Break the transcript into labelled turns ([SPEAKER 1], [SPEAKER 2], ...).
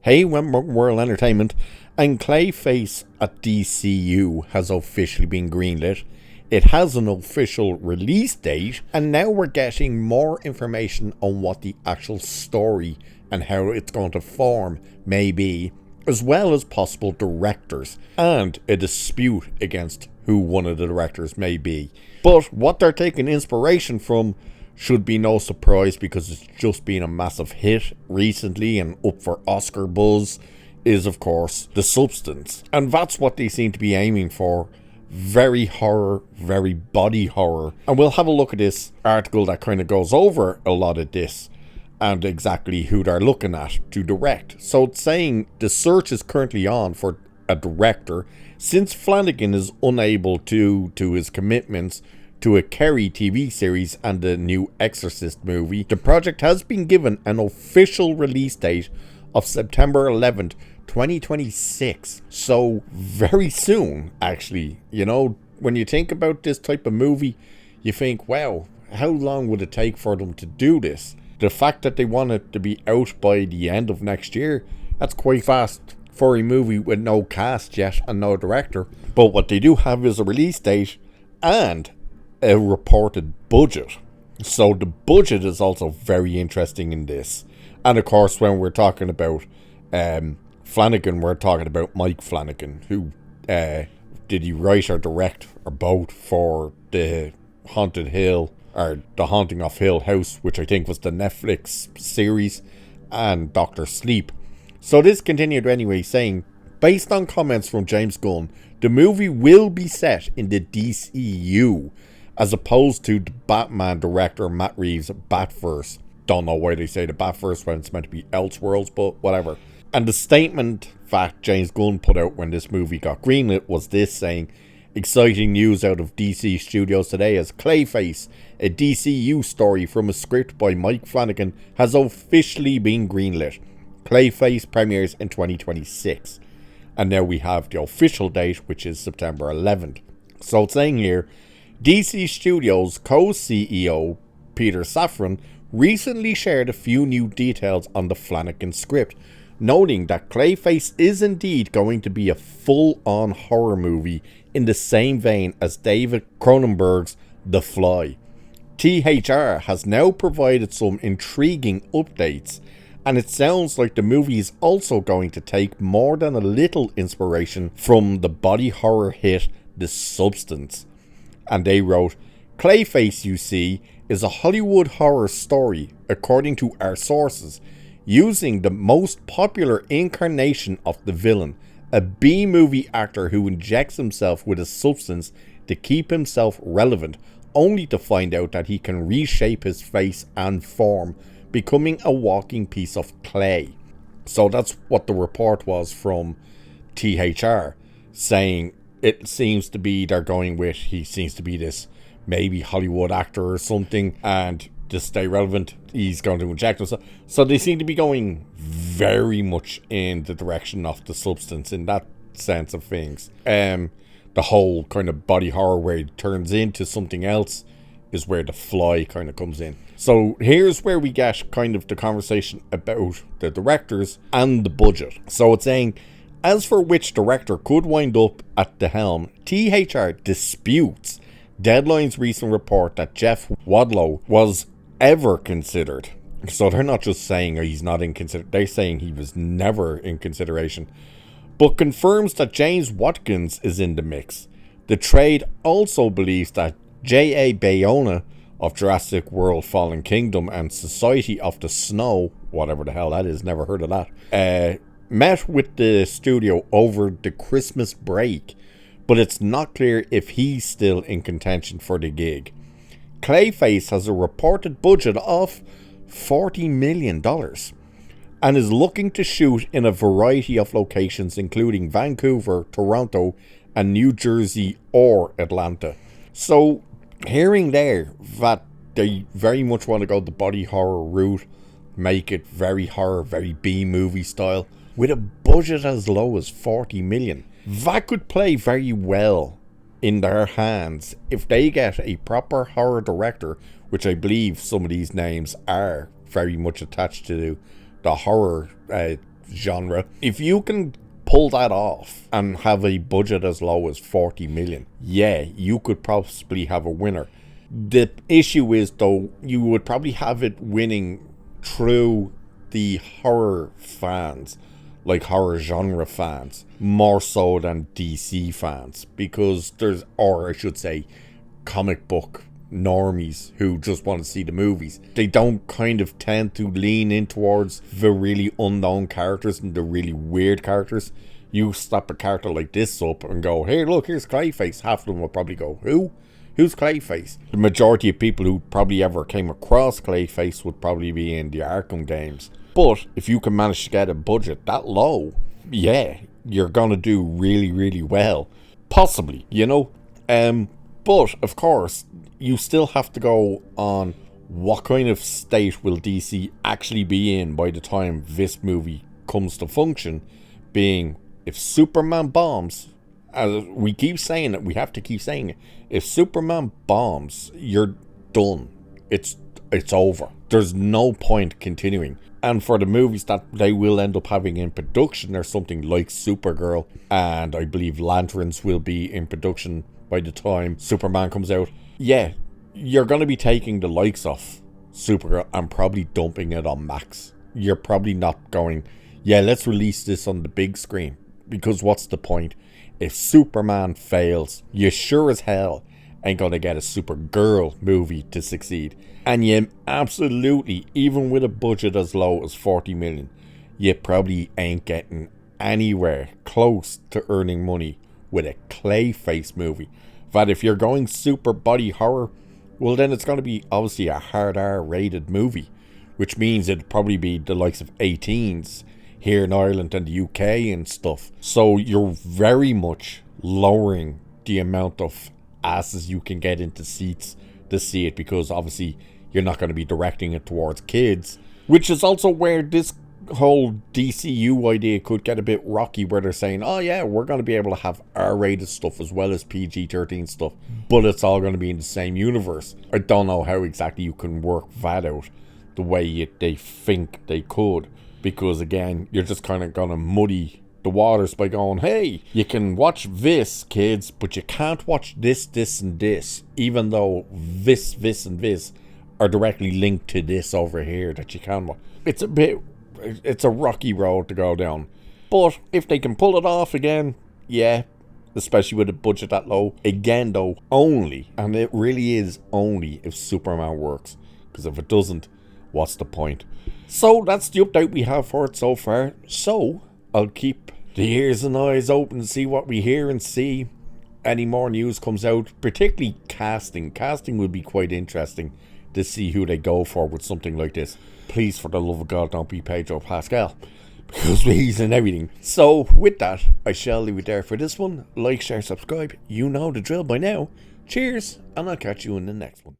[SPEAKER 1] Hey, World Entertainment, and Clayface at DCU has officially been greenlit. It has an official release date, and now we're getting more information on what the actual story and how it's going to form may be, as well as possible directors, and a dispute against who one of the directors may be. But what they're taking inspiration from should be no surprise, because it's just been a massive hit recently and up for Oscar buzz, is of course The Substance. And that's what they seem to be aiming for. Very horror, very body horror. And we'll have a look at this article that kind of goes over a lot of this and exactly who they're looking at to direct. So it's saying the search is currently on for a director since Flanagan is unable to his commitments to a Carrie TV series and the new Exorcist movie. The project has been given an official release date of September 11th, 2026. So very soon, actually. You know, when you think about this type of movie, you think, wow, how long would it take for them to do this? The fact that they want it to be out by the end of next year, that's quite fast for a movie with no cast yet and no director. But what they do have is a release date and a reported budget. So the budget is also very interesting in this. And of course, when we're talking about Flanagan, we're talking about Mike Flanagan, who did he write or direct or both for the Haunted Hill or The Haunting of Hill House, which I think was the Netflix series, and Dr. Sleep. So this continued anyway, saying, based on comments from James Gunn, the movie will be set in the DCU, as opposed to the Batman director Matt Reeves' Batverse. Don't know why they say the Batverse when it's meant to be Elseworlds, but whatever. And the statement that James Gunn put out when this movie got greenlit was this, saying, exciting news out of DC Studios today as Clayface, a DCU story from a script by Mike Flanagan, has officially been greenlit. Clayface premieres in 2026. And now we have the official date, which is September 11th. So it's saying here, DC Studios co-CEO Peter Safran recently shared a few new details on the Flanagan script, noting that Clayface is indeed going to be a full-on horror movie in the same vein as David Cronenberg's The Fly. THR has now provided some intriguing updates, and it sounds like the movie is also going to take more than a little inspiration from the body horror hit The Substance. And they wrote, Clayface, you see, is a Hollywood horror story, according to our sources, using the most popular incarnation of the villain, a B-movie actor who injects himself with a substance to keep himself relevant, only to find out that he can reshape his face and form, becoming a walking piece of clay. So that's what the report was from THR, saying it seems to be they're going with, he seems to be this maybe Hollywood actor or something, and to stay relevant, he's going to inject himself. So they seem to be going very much in the direction of The Substance in that sense of things. The whole kind of body horror where it turns into something else is where The Fly kind of comes in. So here's where we get kind of the conversation about the directors and the budget. So it's saying, as for which director could wind up at the helm, THR disputes Deadline's recent report that Jeff Wadlow was ever considered. So they're not just saying he's not in consideration, they're saying he was never in consideration. But confirms that James Watkins is in the mix. The trade also believes that J.A. Bayona of Jurassic World Fallen Kingdom and Society of the Snow, whatever the hell that is, never heard of that, met with the studio over the Christmas break, but it's not clear if he's still in contention for the gig. Clayface has a reported budget of $40 million and is looking to shoot in a variety of locations, including Vancouver, Toronto, and New Jersey or Atlanta. So, hearing there that they very much want to go the body horror route, make it very horror, very B-movie style, with a budget as low as $40 million. That could play very well in their hands if they get a proper horror director, which I believe some of these names are very much attached to the horror genre. If you can pull that off and have a budget as low as 40 million, yeah, you could possibly have a winner. The issue is, though, you would probably have it winning through the horror fans, like horror genre fans, more so than DC fans, because there's, or I should say, comic book normies who just want to see the movies. They don't kind of tend to lean in towards the really unknown characters and the really weird characters. You slap a character like this up and go, hey look, here's Clayface. Half of them will probably go, who? Who's Clayface? The majority of people who probably ever came across Clayface would probably be in the Arkham games. But if you can manage to get a budget that low, yeah, you're gonna do really, really well. Possibly, you know? But, of course, you still have to go on what kind of state will DC actually be in by the time this movie comes to function, being, if Superman bombs, as we keep saying it, we have to keep saying it, if Superman bombs, you're done. It's over. There's no point continuing. And for the movies that they will end up having in production, or something like Supergirl, and I believe Lanterns will be in production by the time Superman comes out, yeah, you're going to be taking the likes of Supergirl and probably dumping it on Max. You're probably not going, yeah, let's release this on the big screen, because what's the point? If Superman fails, you sure as hell ain't going to get a Supergirl movie to succeed. And you absolutely, even with a budget as low as 40 million, you probably ain't getting anywhere close to earning money with a Clayface movie. That if you're going super body horror, well then it's going to be obviously a hard R rated movie, which means it'd probably be the likes of 18s here in Ireland and the UK and stuff. So you're very much lowering the amount of asses you can get into seats to see it, because obviously you're not going to be directing it towards kids, which is also where this whole DCU idea could get a bit rocky, where they're saying, oh yeah, we're going to be able to have R-rated stuff as well as PG-13 stuff, but it's all going to be in the same universe. I don't know how exactly you can work that out the way they think they could, because again, you're just kind of going to muddy the waters by going, hey, you can watch this, kids, but you can't watch this, this, and this, even though this, and this are directly linked to this over here that you can watch. It's a rocky road to go down. But if they can pull it off again, yeah, especially with a budget that low. Again though, only, and it really is only, if Superman works. Because if it doesn't, what's the point? So that's the update we have for it so far. So I'll keep the ears and eyes open to see what we hear and see any more news comes out, particularly casting. Casting would be quite interesting to see who they go for with something like this. Please, for the love of God, don't be Pedro Pascal, because he's in everything. So with that, I shall leave it there for this one. Like, share, subscribe. You know the drill by now. Cheers, and I'll catch you in the next one.